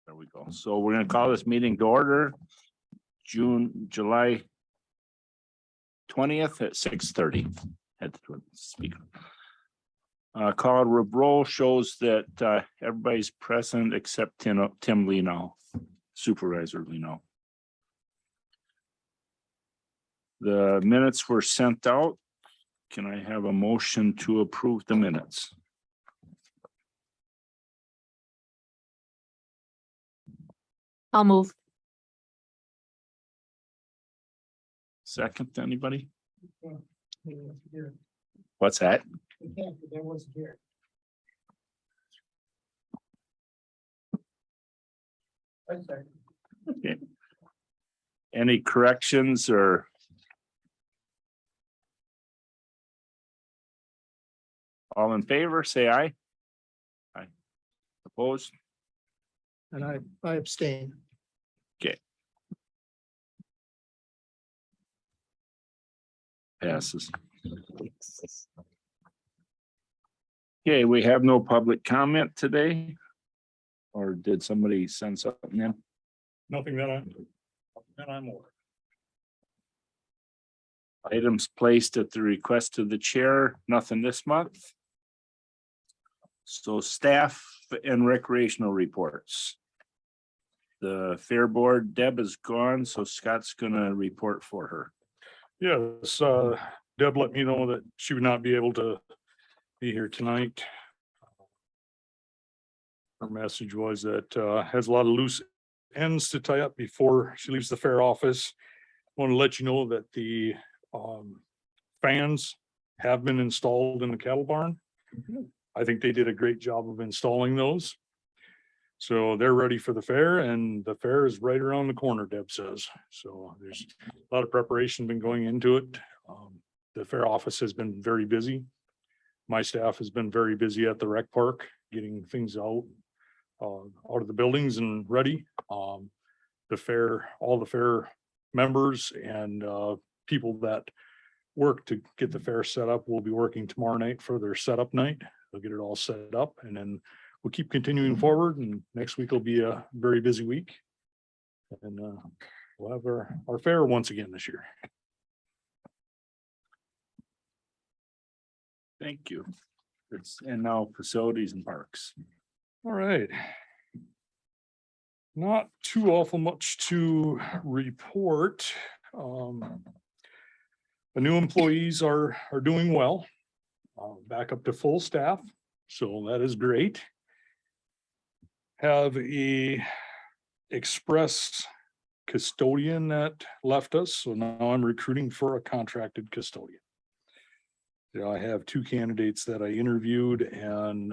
There we go. So we're gonna call this meeting to order. July 20th at 6:30. Had to speak. Call roll shows that everybody's present except Tim Leno, Supervisor Leno. The minutes were sent out. Can I have a motion to approve the minutes? I'll move. Second, anybody? What's that? There wasn't here. Okay. Any corrections or? All in favor, say aye. Aye. Opposed? And I abstain. Passes. Okay, we have no public comment today. Or did somebody send something in? Nothing that I'm aware. Items placed at the request of the chair, nothing this month. So staff and recreational reports. The fair board, Deb is gone, so Scott's gonna report for her. Yes, Deb let me know that she would not be able to be here tonight. Her message was that has a lot of loose ends to tie up before she leaves the fair office. Want to let you know that the fans have been installed in the cattle barn. I think they did a great job of installing those. So they're ready for the fair, and the fair is right around the corner, Deb says. So there's a lot of preparation been going into it. The fair office has been very busy. My staff has been very busy at the rec park, getting things out of the buildings and ready. The fair, all the fair members and people that work to get the fair set up will be working tomorrow night for their setup night. They'll get it all set up, and then we'll keep continuing forward, and next week will be a very busy week. And we'll have our fair once again this year. Thank you. And now facilities and parks. All right. Not too awful much to report. The new employees are doing well. Back up to full staff, so that is great. Have a express custodian that left us, so now I'm recruiting for a contracted custodian. I have two candidates that I interviewed and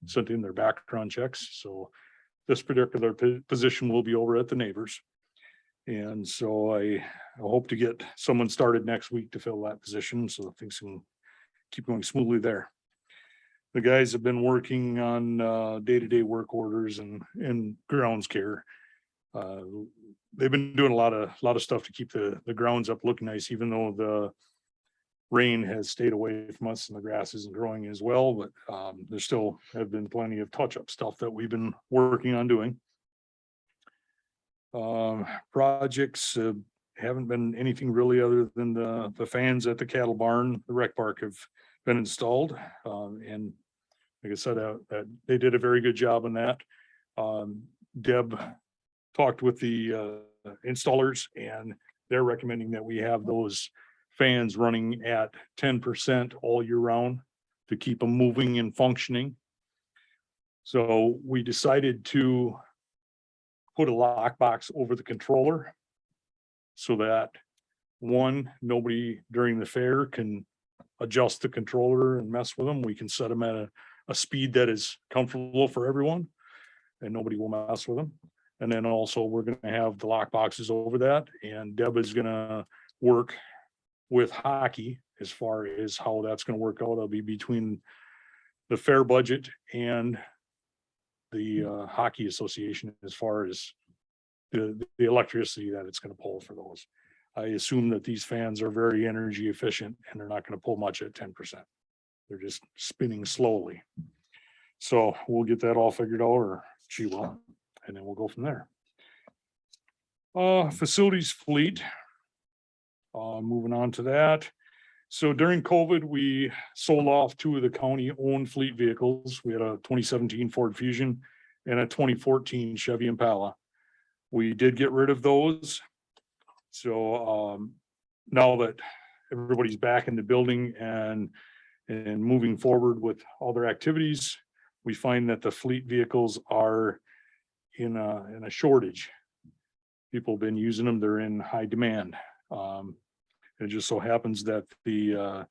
sent in their background checks, so this particular position will be over at the Neighbors. And so I hope to get someone started next week to fill that position, so things can keep going smoothly there. The guys have been working on day-to-day work orders and grounds care. They've been doing a lot of stuff to keep the grounds up looking nice, even though the rain has stayed away from us and the grass isn't growing as well, but there still have been plenty of touch-up stuff that we've been working on doing. Projects haven't been anything really other than the fans at the cattle barn. The rec park have been installed, and like I said, that they did a very good job on that. Deb talked with the installers, and they're recommending that we have those fans running at 10% all year round to keep them moving and functioning. So we decided to put a lockbox over the controller so that nobody during the fair can adjust the controller and mess with them. We can set them at a speed that is comfortable for everyone, and nobody will mess with them. And then also we're going to have the lock boxes over that, and Deb is going to work with hockey as far as how that's going to work out. It'll be between the fair budget and the hockey association as far as the electricity that it's going to pull for those. I assume that these fans are very energy efficient and they're not going to pull much at 10%. They're just spinning slowly. So we'll get that all figured out, or she will. and then we'll go from there. Facilities fleet. Moving on to that. So during COVID, we sold off two of the county-owned fleet vehicles. We had a 2017 Ford Fusion and a 2014 Chevy Impala. We did get rid of those. So now that everybody's back in the building and moving forward with all their activities, we find that the fleet vehicles are in a shortage. People have been using them, they're in high demand. It just so happens that the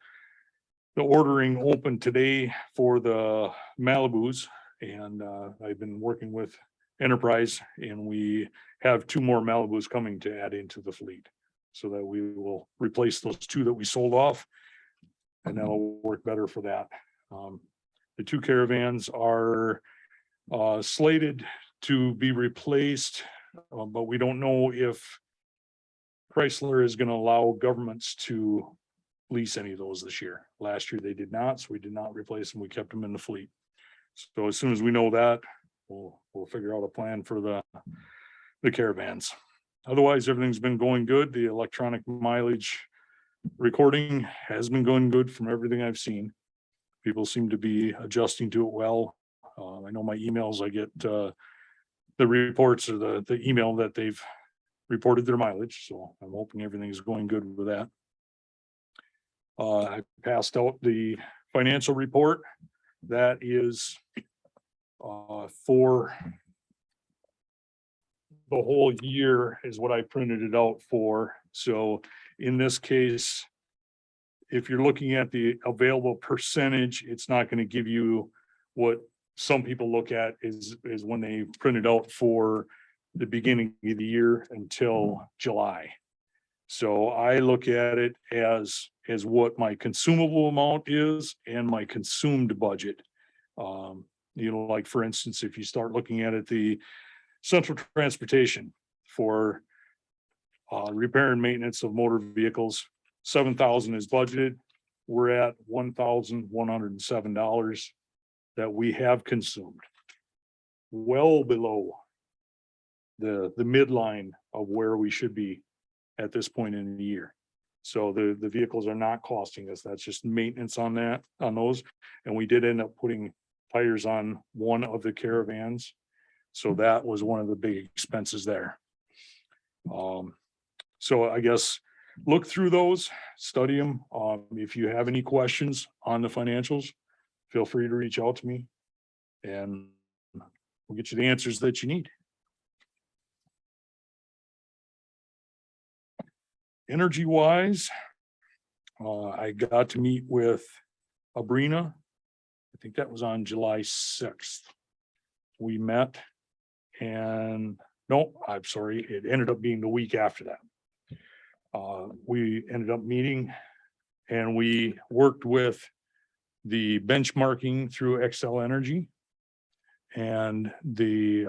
ordering opened today for the Malibus, and I've been working with Enterprise, and we have two more Malibus coming to add into the fleet, so that we will replace those two that we sold off, and that'll work better for that. The two Caravans are slated to be replaced, but we don't know if Chrysler is going to allow governments to lease any of those this year. Last year they did not, so we did not replace them. We kept them in the fleet. So as soon as we know that, we'll figure out a plan for the Caravans. Otherwise, everything's been going good. The electronic mileage recording has been going good from everything I've seen. People seem to be adjusting to it well. I know my emails, I get the reports or the email that they've reported their mileage, so I'm hoping everything's going good with that. I passed out the financial report. That is for the whole year is what I printed it out for. So in this case, if you're looking at the available percentage, it's not going to give you what some people look at is when they print it out for the beginning of the year until July. So I look at it as what my consumable amount is and my consumed budget. Like for instance, if you start looking at it, the central transportation for repair and maintenance of motor vehicles, $7,000 is budgeted. We're at $1,107 that we have consumed, well below the midline of where we should be at this point in the year. So the vehicles are not costing us. That's just maintenance on those. And we did end up putting tires on one of the Caravans. So that was one of the big expenses there. So I guess look through those, study them. If you have any questions on the financials, feel free to reach out to me and we'll get you the answers that you need. Energy wise, I got to meet with Abrina. I think that was on July 6th. We met and no, I'm sorry, it ended up being the week after that. We ended up meeting and we worked with the benchmarking through Excel Energy and the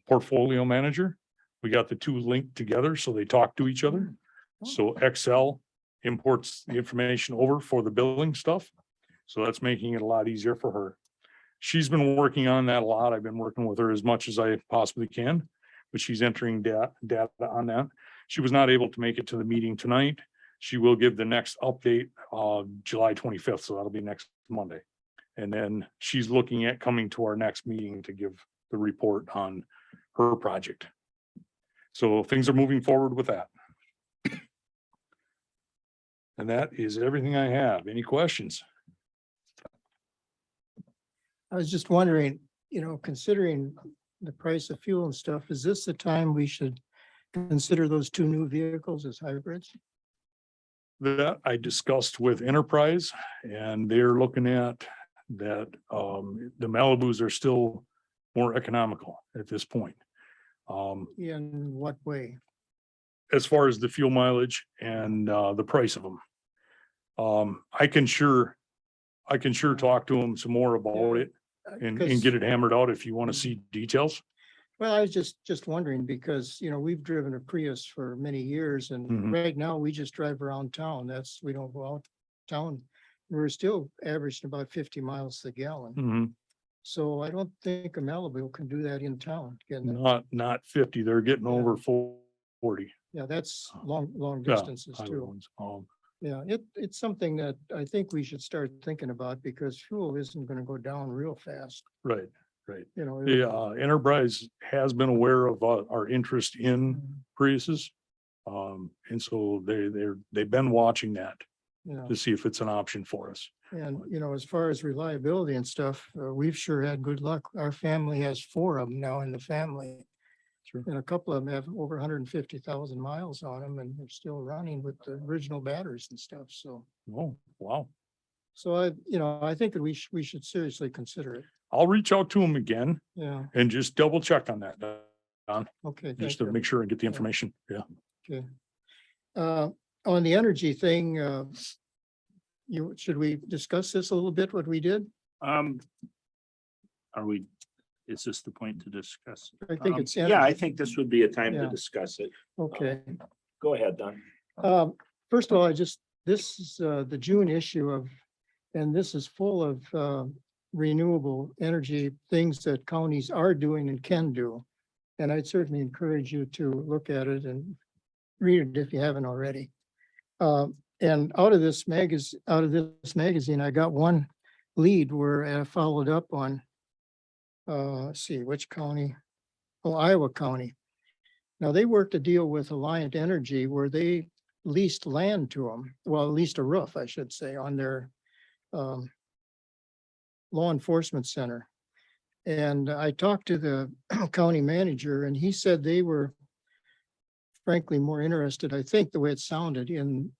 portfolio manager. We got the two linked together so they talk to each other. So Excel imports the information over for the billing stuff. So that's making it a lot easier for her. She's been working on that a lot. I've been working with her as much as I possibly can, but she's entering data on that. She was not able to make it to the meeting tonight. She will give the next update July 25th. So that'll be next Monday. And then she's looking at coming to our next meeting to give the report on her project. So things are moving forward with that. And that is everything I have. Any questions? I was just wondering, considering the price of fuel and stuff, is this the time we should consider those two new vehicles as hybrids? That I discussed with Enterprise and they're looking at that the Malibus are still more economical at this point. In what way? As far as the fuel mileage and the price of them. I can sure talk to them some more about it and get it hammered out if you want to see details. Well, I was just wondering because, we've driven a Prius for many years and Mhm. right now we just drive around town. We don't go out town. We're still averaging about 50 miles a gallon. Mhm. So I don't think a Malibu can do that in town. Can they? Not 50, they're getting Yeah. over 40. Yeah, that's long Yeah, distances highway too. ones. Yeah, it's something that I think we should start thinking about because fuel isn't gonna go down real fast, Right. you know. The Enterprise has been aware of our interest in Priuses. And so they've been watching that Yeah, to see if it's an option for us. and you know, as far as reliability and stuff, we've sure had good luck. Our family has 4 of them now in the family. Sure. And a couple of them have over 150,000 miles on them and they're still running with the original batteries and stuff. So, Oh, wow. I think that we should seriously consider it. I'll reach out to them again Yeah, and just double check on that, okay. just thank to you. make sure and get the information. Yeah. Okay. On the energy thing, should we discuss this a little bit, what we did? Is this the point to discuss? I think it's. Yeah, I think this would be a time to Yeah. discuss it. Okay. Go ahead, Don. First of all, this is the June issue of, and this is full of renewable energy things that counties are doing and can do. And I'd certainly encourage you to look at it and read it if you haven't already. And out of this magazine, I got one lead where I followed up on, let's see, which county? Oh, Iowa County. Now, they worked a deal with Alliant Energy where they leased land to them, well, leased a roof, I should say, on their law enforcement center. And I talked to the county manager and he said they were frankly more interested, I think the way it sounded, in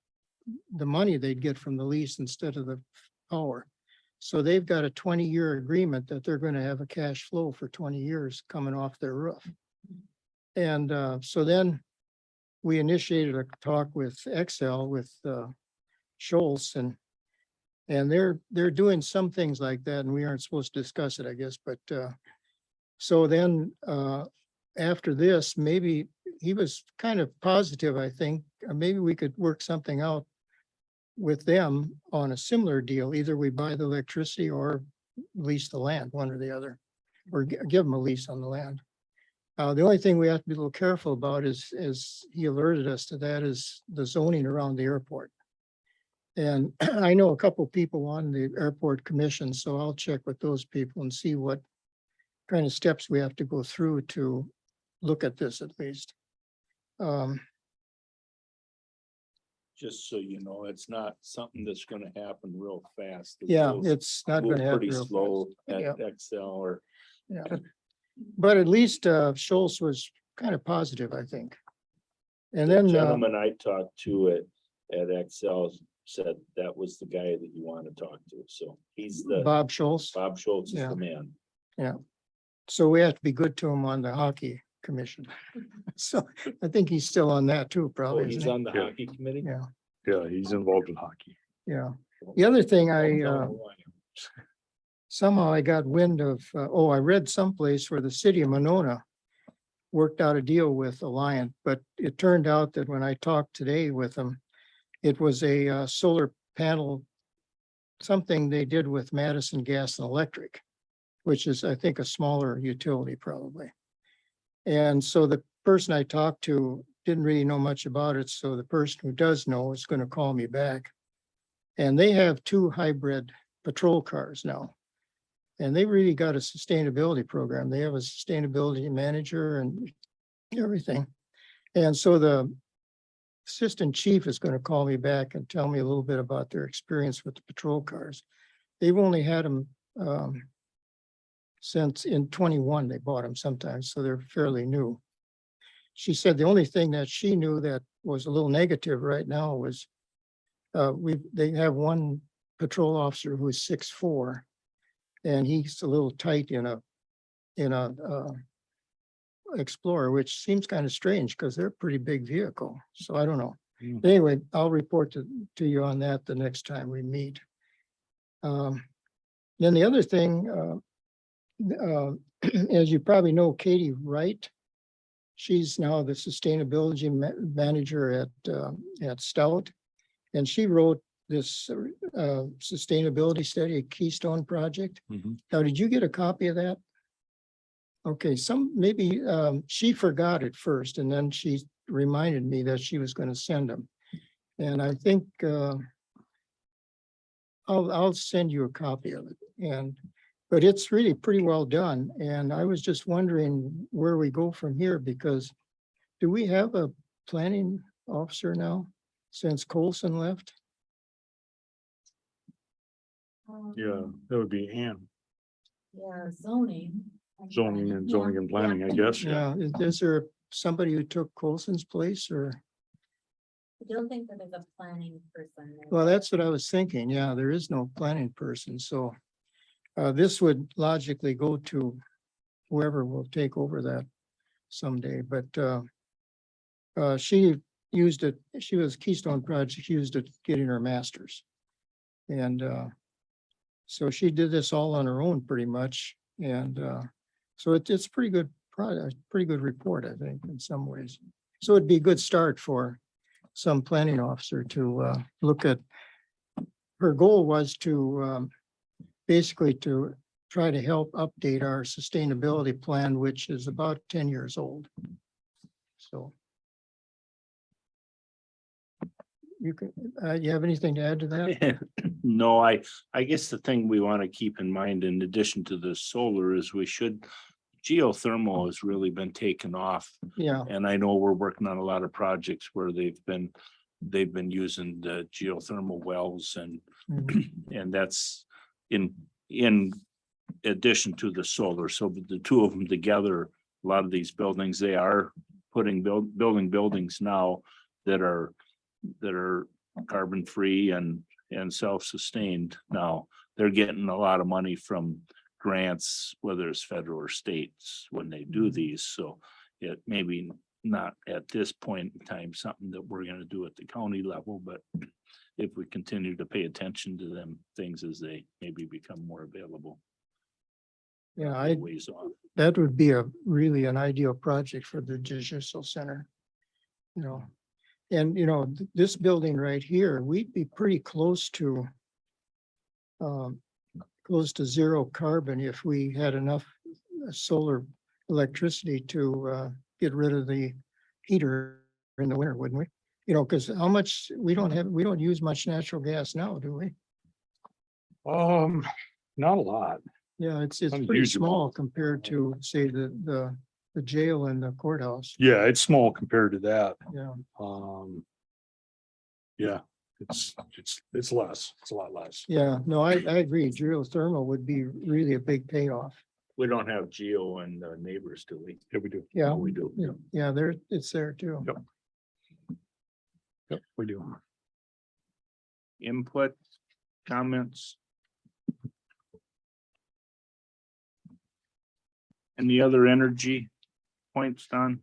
the money they'd get from the lease instead of the power. So they've got a 20-year agreement that they're going to have a cash flow for 20 years coming off their roof. And so then we initiated a talk with Excel with Schultz and they're doing some things like that and we aren't supposed to discuss it, I guess. But so then after this, maybe he was kind of positive, I think, maybe we could work something out with them on a similar deal. Either we buy the electricity or lease the land, one or the other, or give them a lease on the land. The only thing we have to be a little careful about is he alerted us to that, is the zoning around the airport. And I know a couple people on the airport commission, so I'll check with those people and see what kind of steps we have to go through to look at this at least. Just so you know, it's not something that's gonna happen real fast. It Yeah, goes- it's not move gonna happen pretty real slow fast. Yeah. at Excel or. Yeah. But at least Schultz was kind of positive, I think. And The then, gentleman I talked to at Excel said that was the guy that you want to talk to. So he's the, Bob Schultz, Bob Schultz is Yeah. the man. so we have to be good to him on the hockey commission. So I think he's still on that too, Oh, probably. he's isn't on the Yeah. hockey committee? he? Yeah, Yeah, he's involved in hockey. yeah. The other thing Don't I, tell him who I am. somehow I got wind of, I read someplace where the city of Monona worked out a deal with Alliant, but it turned out that when I talked today with them, it was a solar panel, something they did with Madison Gas and Electric, which is, I think, a smaller utility probably. And so the person I talked to didn't really know much about it, so the person who does know is going to call me back. And they have 2 hybrid patrol cars now. And they really got a sustainability program. They have a sustainability manager and everything. And so the assistant chief is going to call me back and tell me a little bit about their experience with the patrol cars. They've only had them since in 21, they bought them sometimes, so they're fairly new. She said the only thing that she knew that was a little negative right now was they have one patrol officer who is 6'4", and he's a little tight in a Explorer, which seems kind of strange because they're a pretty big vehicle. So I don't know. Mm. Anyway, I'll report to you on that the next time we meet. Then the other thing, as you probably know, Katie Wright, she's now the sustainability manager at Stout. And she wrote this sustainability study, Keystone Project. Mhm. Now, did you get a copy of that? Okay, maybe she forgot it first and then she reminded me that she was going to send them. And I think I'll send you a copy of it. But it's really pretty well done. And I was just wondering where we go from here, because do we have a planning officer now since Colson left? Yeah, that would be Ann, Yeah, zoning. zoning and planning, I guess. Yeah, is there somebody who took Colson's place or? I don't think that there's a planning person. there. Well, that's what I was thinking. Yeah, there is no planning person, so this would logically go to whoever will take over that someday, but she used it, she was Keystone Project, used it getting her master's. And so she did this all on her own pretty much, and so it's pretty good product, pretty good report, I think, in some ways. So it'd be a good start for some planning officer to look at. Her goal was to basically to try to help update our sustainability plan, which is about 10 years old. So. You can, you have anything to add to that? No, I guess the thing we want to keep in mind in addition to the solar is geothermal has really been taken off. Yeah, And I know we're working on a lot of projects where they've been using the geothermal wells and mhm, that's in addition to the solar. So the two of them together, a lot of these buildings, they are building buildings now that are carbon free and self-sustained. Now they're getting a lot of money from grants, whether it's federal or states, when they do these. So it maybe not at this point in time something that we're going to do at the county level, but if we continue to pay attention to them things as they maybe become more available. yeah, Ways off. that would be really an ideal project for the Judicial Center. You know, and this building right here, we'd be pretty close to zero carbon if we had enough solar electricity to get rid of the heater in the winter, wouldn't we? Because how much we don't use much natural gas now, do we? Not a lot. Yeah, it's pretty Unusable. small compared to, say, the jail and the courthouse. Yeah, it's small compared to that. Yeah, Yeah, it's less. It's a lot less. yeah, no, I agree. Geothermal would be really a big payoff. We don't have geo and neighbors, do we? Yeah, we do. Yeah, Oh, we do. yeah, it's there too. Yep. Yep, we do. Input, comments? Any other energy points, Don?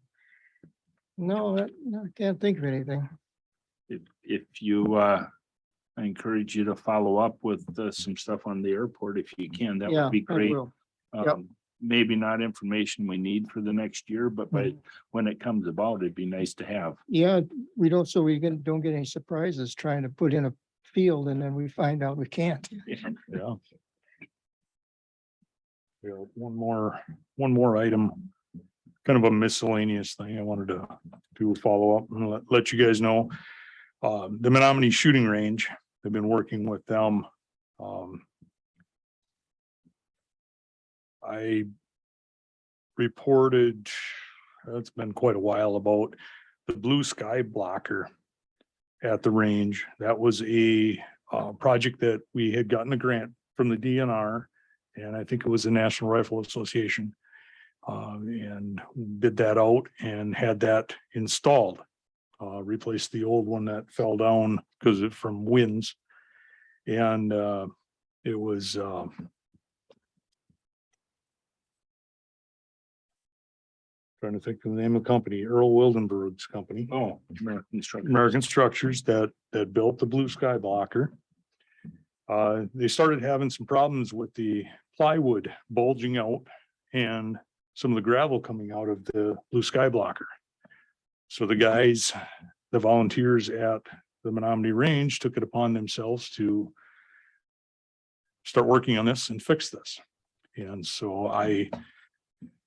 No, I can't think of anything. If you, I encourage you to follow up with some stuff on the airport if you can, that Yeah, would be I great. will. Yep. Maybe not information we need for the next year, but when it comes about, it'd be nice to have. Yeah, we don't get any surprises trying to put in a field and then we find out we can't. Yeah. Yeah, one more item, kind of a miscellaneous thing I wanted to follow up and let you guys know. The Menominee shooting range, they've been working with them. I reported, it's been quite a while, about the blue sky blocker at the range. That was a project that we had gotten a grant from the DNR, and I think it was the National Rifle Association, and bid that out and had that installed. Replaced the old one that fell down because of from winds, and it was trying to think of the name of the company, Earl Wildenberg's company. Oh, American Structure. American Structures that built the blue sky blocker. They started having some problems with the plywood bulging out and some of the gravel coming out of the blue sky blocker. So the guys, the volunteers at the Menominee Range took it upon themselves to start working on this and fix this. And so I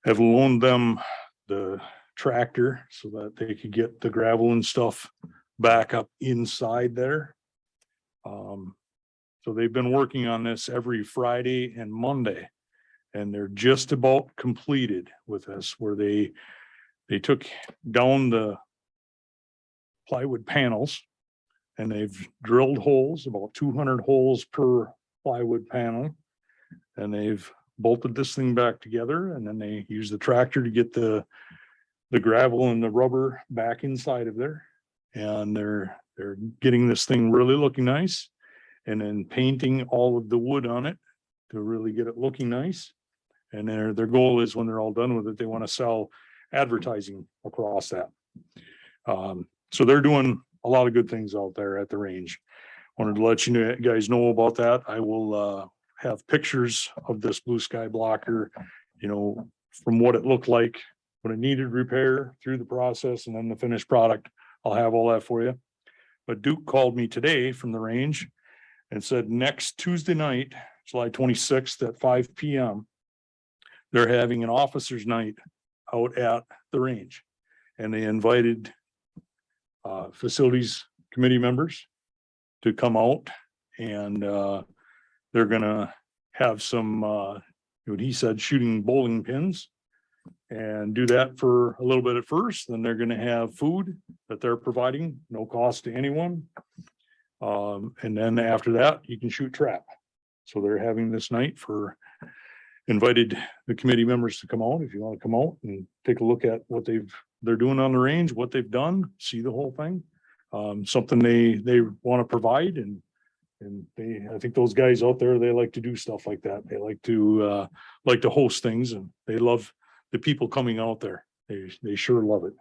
have loaned them the tractor so that they could get the gravel and stuff back up inside there. So they've been working on this every Friday and Monday, and they're just about completed with this, where they took down the plywood panels and they've drilled holes, about 200 holes per plywood panel. And they've bolted this thing back together, and then they use the tractor to get the gravel and the rubber back inside of there. And they're getting this thing really looking nice, and then painting all of the wood on it to really get it looking nice. And their goal is, when they're all done with it, they want to sell advertising across that. So they're doing a lot of good things out there at the range. Wanted to let you guys know about that. I will have pictures of this blue sky blocker, you know, from what it looked like when it needed repair through the process, and then the finished product. I'll have all that for you. But Duke called me today from the range and said next Tuesday night, July 26th at 5 p.m., they're having an officers' night out at the range. And they invited facilities committee members to come out, and they're gonna have some, what he said, shooting bowling pins, and do that for a little bit at first. Then they're gonna have food that they're providing, no cost to anyone. And then after that, you can shoot trap. So they're having this night for, invited the committee members to come out. If you want to come out and take a look at what they're doing on the range, what they've done, see the whole thing. Something they want to provide, and I think those guys out there, they like to do stuff like that. They like to host things, and they love the people coming out there. They sure love it.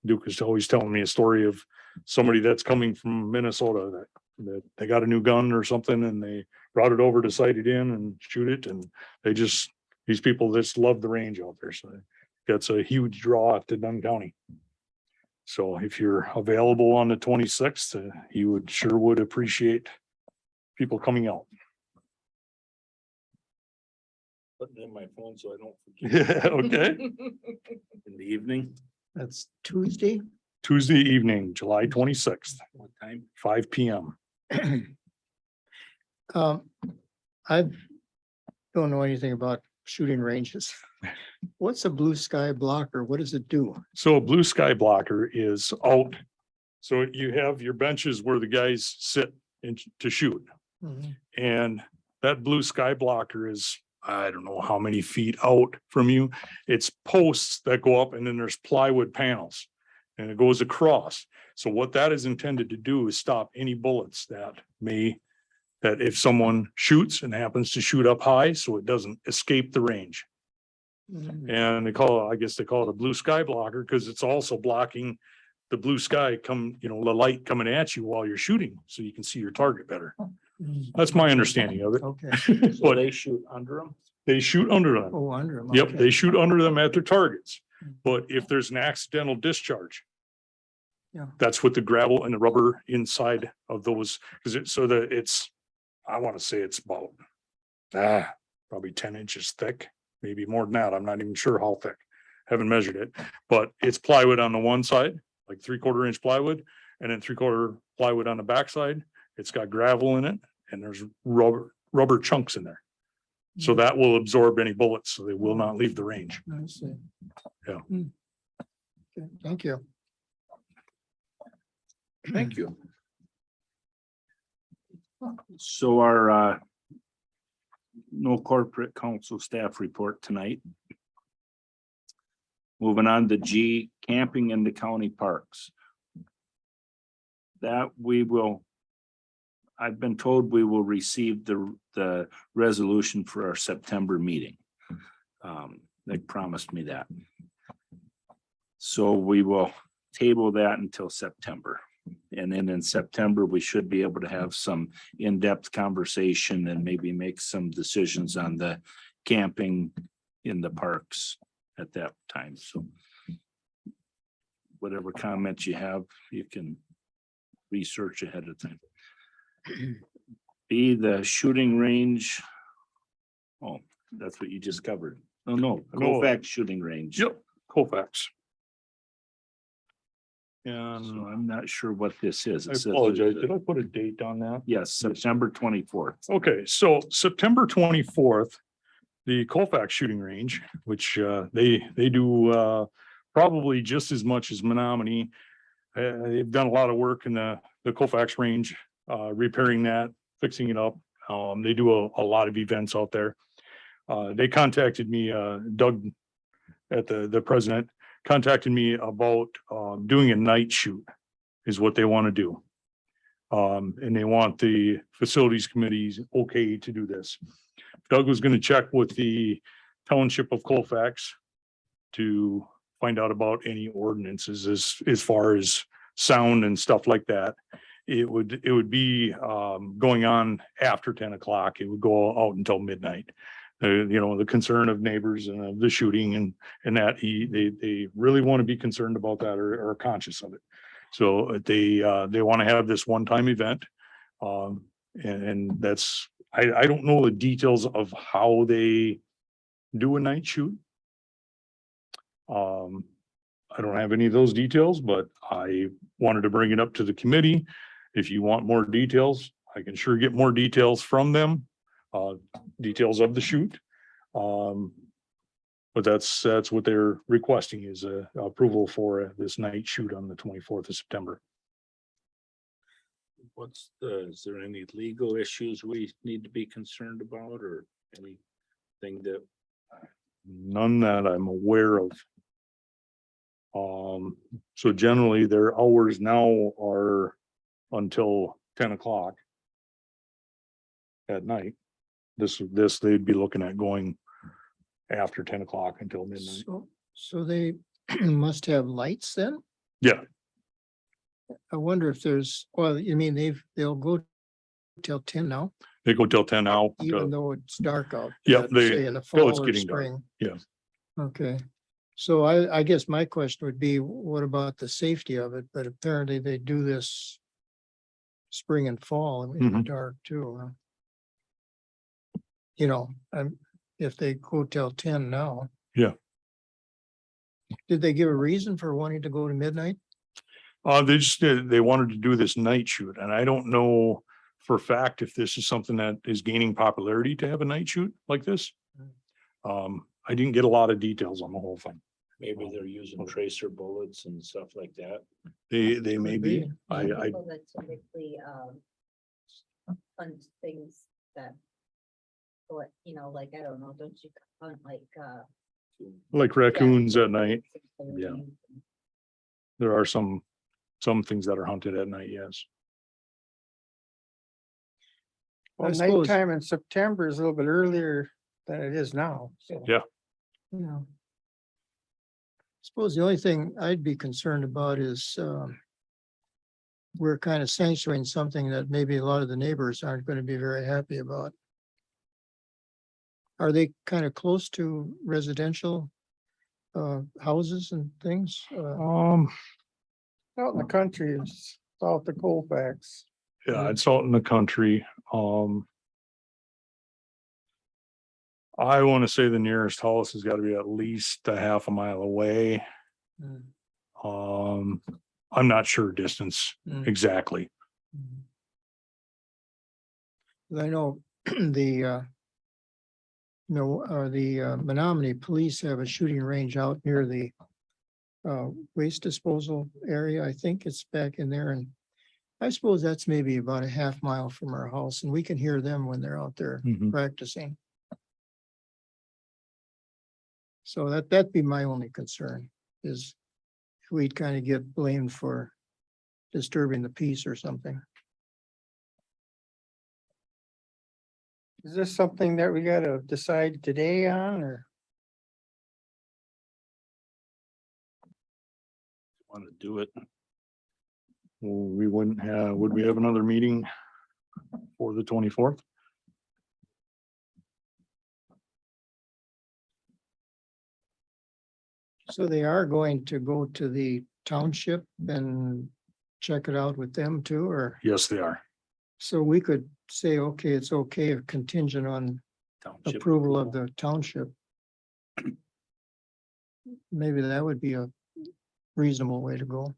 Duke is always telling me a story of somebody that's coming from Minnesota that they got a new gun or something, and they brought it over to sight it in and shoot it. And these people just love the range out there. So that's a huge draw to Dunn County. So if you're available on the 26th, he would appreciate people coming out. Putting in my phone so I don't forget. Okay. In the evening, That's Tuesday. Tuesday evening, July 26th, what time? 5 p.m. I don't know anything about shooting ranges. What's a blue sky blocker? What does it do? So a blue sky blocker is out. So you have your benches where the guys sit to shoot. And that blue sky blocker is, I don't know how many feet out from you. It's posts that go up, and then there's plywood panels, and it goes across. So what that is intended to do is stop any bullets that if someone shoots and happens to shoot up high, so it doesn't escape the range. And I guess they call it a blue sky blocker, because it's also blocking the blue sky the light coming at you while you're shooting, so you can see your target better. That's my understanding of it. Okay. So they shoot under them? They shoot under them. Oh, under them. Yep, Okay. they shoot under them at their targets. But if there's an accidental discharge, Yeah. that's what the gravel and the rubber inside of those, I want to say it's about probably 10 inches thick, maybe more than that. I'm not even sure how thick. Haven't measured it, but it's plywood on the one side, like 3/4 inch plywood, and then 3/4 plywood on the backside. It's got gravel in it, and there's rubber chunks in there. So that will absorb any bullets, so they will not leave the range. I see. Yeah. Okay, thank you. Thank you. So our no corporate council staff report tonight. Moving on to G, camping in the county parks. That I've been told we will receive the resolution for our September meeting. They promised me that. So we will table that until September. And then in September, we should be able to have some in-depth conversation and maybe make some decisions on the camping in the parks at that time. So whatever comments you have, you can research ahead of time. B, the shooting range. Oh, that's what you just covered. Oh, no, No. Colfax shooting range. Yep, Colfax. So And I'm not sure what this is. I It says apologize, there's did a- I put a date on that? Yes, September 24th. Okay, so September 24th, the Colfax shooting range, which they do probably just as much as Menominee. They've done a lot of work in the Colfax range, repairing that, fixing it up. They do a lot of events out there. They contacted me, Doug, at the president, contacted me about doing a night shoot is what they want to do. And they want the facilities committees okay to do this. Doug was gonna check with the township of Colfax to find out about any ordinances as far as sound and stuff like that. It would be going on after 10 o'clock. It would go out until midnight. The concern of neighbors and of the shooting and that they really want to be concerned about that or conscious of it. So they want to have this one-time event. And that's, I don't know the details of how they do a night shoot. I don't have any of those details, but I wanted to bring it up to the committee. If you want more details, I can sure get more details from them, details of the shoot. But that's what they're requesting is a approval for this night shoot on the 24th of September. Is there any legal issues we need to be concerned about or anything that? None that I'm aware of. So generally their hours now are until 10 o'clock at night. This they'd be looking at going after 10 o'clock until midnight. So they must have lights then? Yeah, I wonder if there's, well, you mean they'll go till 10 now, they go till 10 now. even though it's dark out? Yeah, let's they- say in the till it's fall or getting dark, spring. yeah. Okay, so I guess my question would be, what about the safety of it? But apparently they do this spring and fall in the Mhm. dark too. Huh? If they go till 10 now. Yeah. Did they give a reason for wanting to go to midnight? They wanted to do this night shoot and I don't know for a fact if this is something that is gaining popularity to have a night shoot like this. I didn't get a lot of details on the whole thing. Maybe they're using tracer bullets and stuff like that. They may Could be, be. I, People that typically, hunt things that. What, like, I don't know, don't you hunt like, like raccoons at night. Yeah. There are some things that are hunted at night, yes. I Well, suppose- nighttime in September is a little bit earlier than it is now. So. Yeah. Yeah. Suppose the only thing I'd be concerned about is, we're kind of sanctioning something that maybe a lot of the neighbors aren't going to be very happy about. Are they kind of close to residential, houses and things? Out in the country, it's south of Colfax. Yeah, it's out in the country. I want to say the nearest house has got to be at least a half a mile away. Mm, I'm not sure distance mm, exactly. mm. I know the, Menominee police have a shooting range out near the waste disposal area. I think it's back in there, and I suppose that's maybe about a half mile from our house, and we can hear them when they're out there Mhm. practicing. So that'd be my only concern, is if we'd kind of get blamed for disturbing the peace or something. Is this something that we gotta decide today on, or? Want to do it? We wouldn't have, would we have another meeting for the 24th? So they are going to go to the township and check it out with them too, or, Yes, they are. so we could say, okay, it's okay, if contingent on Township approval of the township. Maybe that would be a reasonable way to go.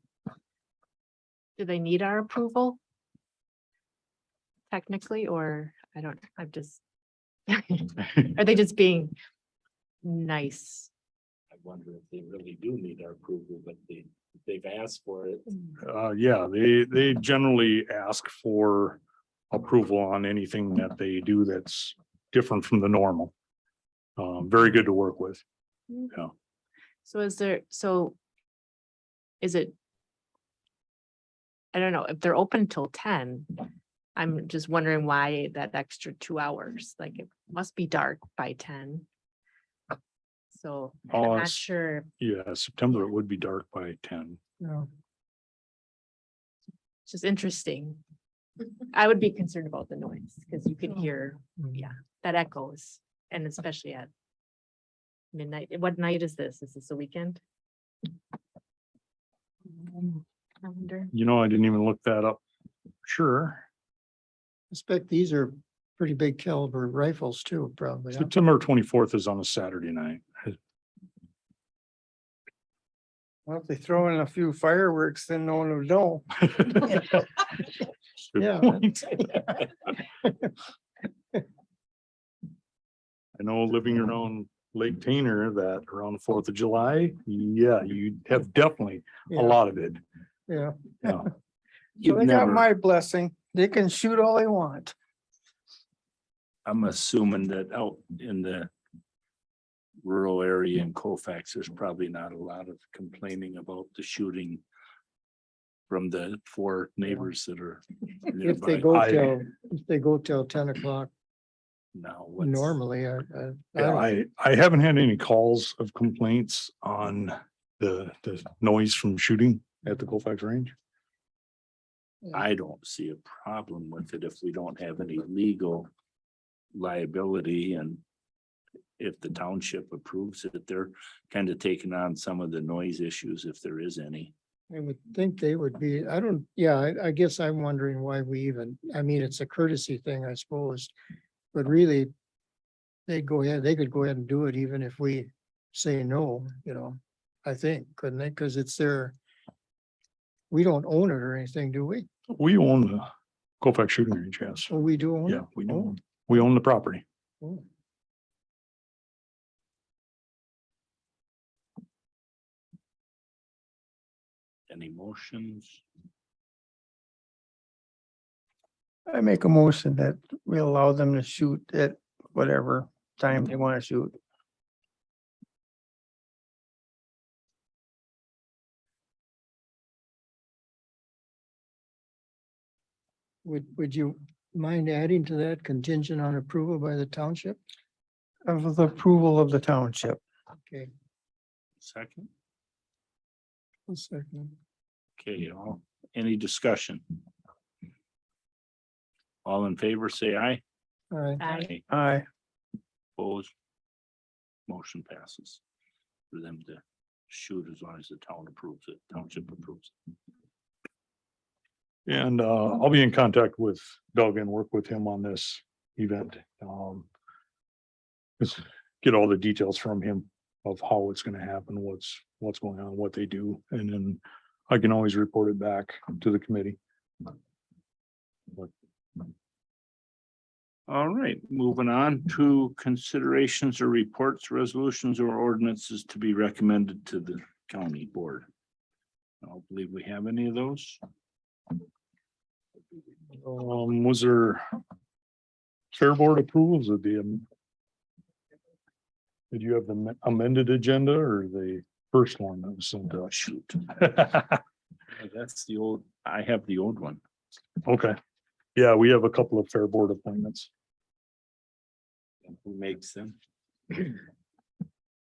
Do they need our approval? Technically, or I don't, I'm just. Are they just being nice? I wonder if they really do need our approval, but they've asked for it. Yeah, they generally ask for approval on anything that they do that's different from the normal. Very good to work with. Yeah. So is there, so. Is it? I don't know, if they're open till 10. I'm just wondering why that extra 2 hours, like it must be dark by 10. So I'm Oh, not it's- sure, Yeah, September it would be dark by 10. Yeah. it's just interesting. I would be concerned about the noise, because you can hear, yeah, that echoes, and especially at. Midnight. What night is this? Is this a weekend? I wonder. You know, I didn't even look that up. Sure. I expect these are pretty big caliber rifles too, probably. huh? September 24th is on a Saturday night. Well, if they throw in a few fireworks, then no one will know. Good Yeah. point. I know living around Lake Tainer that around the 4th of July, yeah, you have definitely a Yeah, lot of it. yeah. Yeah. So You've they got never, my blessing. They can shoot all they want. I'm assuming that out in the rural area in Colfax, there's probably not a lot of complaining about the shooting from the 4 neighbors that are If they nearby. go I- till, if they go till 10 o'clock Now, what's, normally, I Yeah, don't- I haven't had any calls of complaints on the noise from shooting at the Colfax range. I don't see a problem with it if we don't have any legal liability, and if the township approves it, they're kind of taking on some of the noise issues if there is any. I would think they would be, I don't, yeah, I guess I'm wondering why we even, I mean, it's a courtesy thing, I suppose. But really, they could go ahead and do it even if we say no, I think, couldn't they? Because it's their, we don't own it or anything, do we? We own the Colfax shooting range, yes. Oh, we do own it? Yeah, we do. We own the property. Oh. Any motions? I make a motion that we allow them to shoot at whatever time they want to shoot. Would you mind adding to that contingent on approval by the township? Of the approval of the township. Okay. Second? One second. Okay, any discussion? All in favor, say aye. All right. Aye. Aye. Opposed? Motion passes. For them to shoot as long as the town approves it, township approves. And I'll be in contact with Doug and work with him on this event. Just get all the details from him of how it's gonna happen, what's going on, what they do, and then I can always report it back to the committee. All right, moving on to considerations or reports, resolutions or ordinances to be recommended to the county board. I don't believe we have any of those. Was there fair board approvals of the did you have the amended agenda or the first one that was sent Oh, out? shoot. That's the old, I have the old one. Okay, yeah, we have a couple of fair board appointments. Who makes them?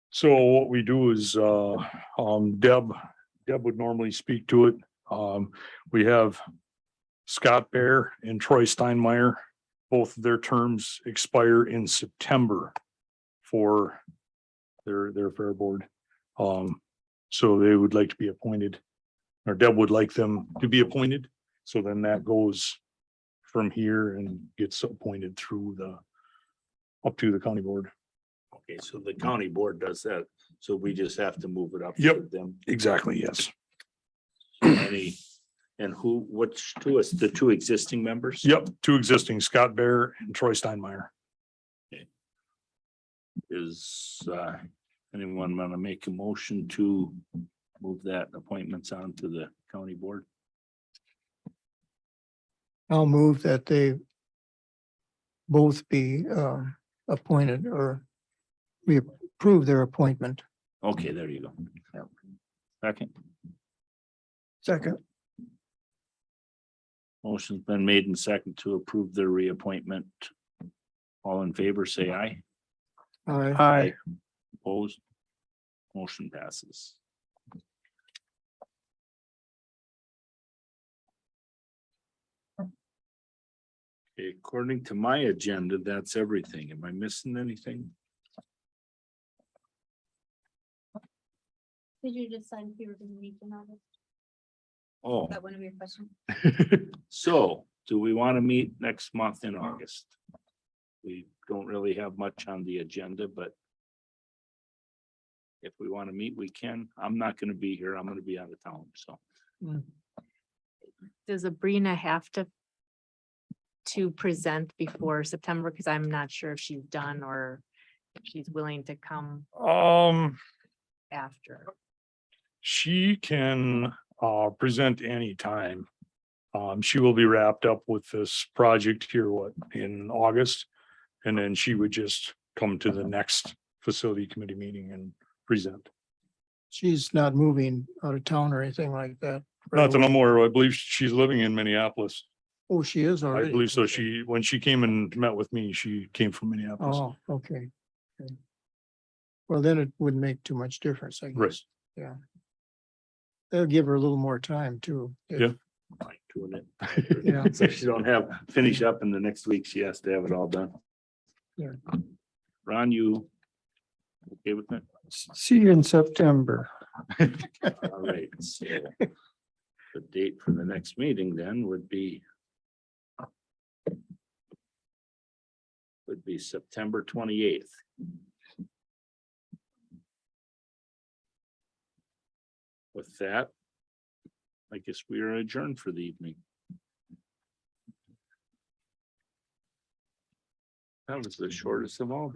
So what we do is, Deb would normally speak to it. We have Scott Bear and Troy Steinmeier. Both of their terms expire in September for their fair board. So they would like to be appointed or Deb would like them to be appointed. So then that goes from here and gets appointed through up to the county board. Okay, so the county board does that, so we just have to move it up. Yep. to them. Exactly, yes. And which two is the two existing members? Yep, two existing, Scott Bear and Troy Steinmeier. Is anyone want to make a motion to move that appointments on to the county board? I'll move that they both be appointed, or we approve their appointment. Okay, there you go. Second, Second. motion's been made and second to approve their reappointment. All in favor, say aye. Aye. Opposed? Motion passes. Okay, according to my agenda, that's everything. Am I missing anything? Did you just sign if you were gonna meet in August? Oh, Is that one of your questions? so do we want to meet next month in August? We don't really have much on the agenda, but if we want to meet, we can. I'm not going to be here. I'm going to be out of town, so. Does Abrina have to present before September? Because I'm not sure if she's done or if she's willing to come after. She can present anytime. She will be wrapped up with this project here, in August? And then she would just come to the next facility committee meeting and present. She's not moving out of town or anything like that. Not that I'm aware of. I believe she's living in Minneapolis. Oh, she is I already. believe so. When she came and met with me, she came from Minneapolis. Oh, okay. Okay. Well, then it wouldn't make too much difference, I Right. guess. Yeah. They'll give her a little more time too. Yeah. Like doing it. Yeah. So she don't finish up in the next week. She has to have it all done. Yeah. Ron, you okay with that? See you in September. All right, so the date for the next meeting then would be September 28th. With that, I guess we are adjourned for the evening. That was the shortest of all.